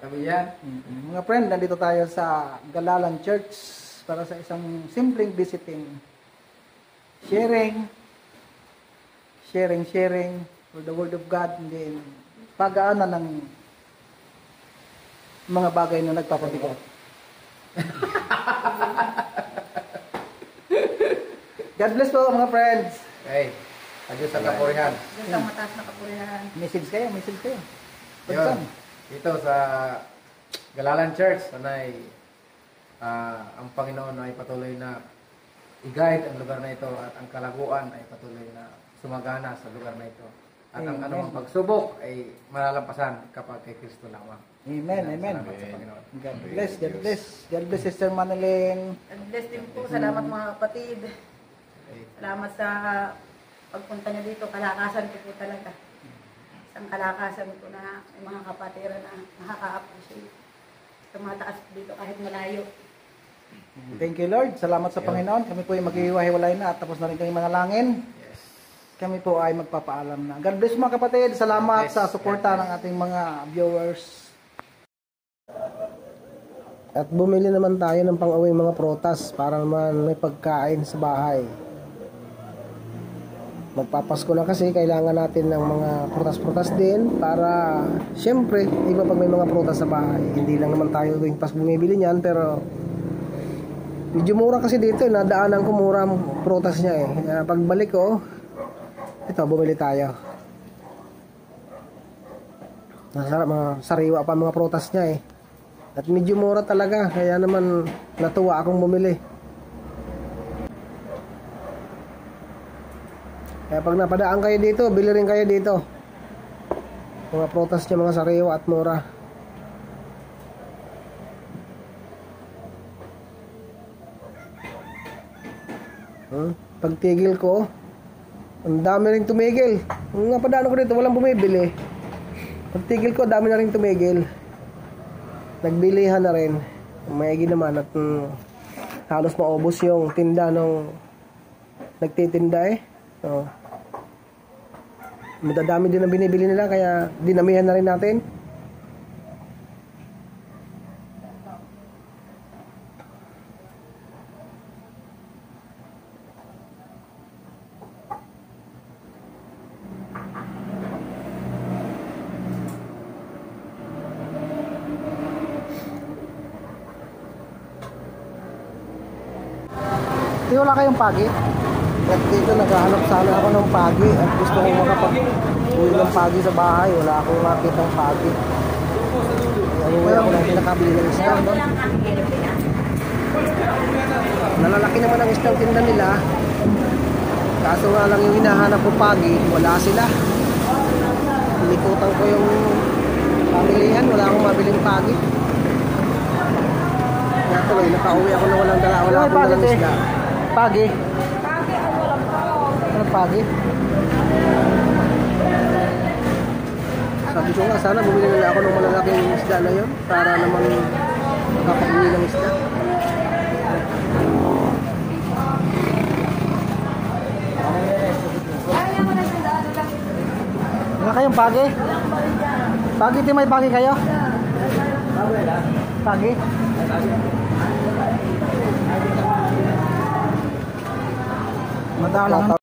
Sabi yan. Mga friend, nandito tayo sa Galalan Church para sa isang simpleng visiting. Sharing for the Word of God, and then pag-aanan ng mga bagay na nagpapabigat. God bless po mga friends. Okay. Adios sa kapurihan. Diyos ang mataas na kapurihan. Message kayo. Yun. Dito sa Galalan Church, sanay ang Panginoon ay patuloy na i-guide ang lugar na ito at ang kalaguan ay patuloy na sumagana sa lugar na ito. At ang anumang pagsubok ay malalampasan kapag kay Kristo lamang. Amen. Salamat sa Panginoon. God bless. God bless Sister Manilyn. God bless din po. Salamat mga kapatid. Okay. Salamat sa pagpunta niyo dito. Kalakasan ko po talaga. Isang kalakasan ko na may mga kapatiran na nakaka-appreciate. Tumataas dito kahit malayo. Thank you Lord. Salamat sa Panginoon. Kami po ay maghihiwa-hiwalay na at tapos na rin kami manalangin. Yes. Kami po ay magpapaalam na. God bless mga kapatid. Salamat sa suporta ng ating mga viewers. At bumili naman tayo ng pang-uwing mga prutas para naman may pagkain sa bahay. Magpapasko na kasi kailangan natin ng mga prutas-prutas din para syempre, iba pag may mga prutas sa bahay. Hindi lang naman tayo tuwing pas bumibili niyan pero medyo mura kasi dito. Nadaanan ko mura ang prutas niya eh. Kaya pagbalik ko, ito bumili tayo. Masarap, mga sariwa pa mga prutas niya eh. At medyo mura talaga, kaya naman natuwa akong bumili. Kaya pag napadaan kayo dito, bili rin kayo dito. Mga prutas niya, mga sariwa at mura. Pagtigil ko, ang dami rin tumigil. Kung napadaan ko dito, walang bumibili. Pagtigil ko, dami na rin tumigil. Nagbilihan na rin. Mayagi naman at halos maubos yung tinda nung nagtitinda eh. So, madadami din ang binibili nila kaya dinamihan na rin natin. Di wala kayong pagi? At dito naghahanap sana ako ng pagi at gusto ko makapag-uwi ng pagi sa bahay. Wala akong makitang pagi. Kaya uwi ako lang pinakabili ng isda. Nalalaki naman ang isdang tinda nila. Kaso nga lang yung hinahanap ko pagi, wala sila. Nilikutan ko yung pamilihan, wala akong mabiling pagi. Kaya tuloy, nakauwi ako na walang dala. Wala akong dalang isda. Pagi. Ano pagi? Sabi ko nga, sana bumili nila ako ng malalaking isda na yun para naman makapag-uwi ng isda. Wala kayong pagi? Pagi, di may pagi kayo? Pagi? Madalang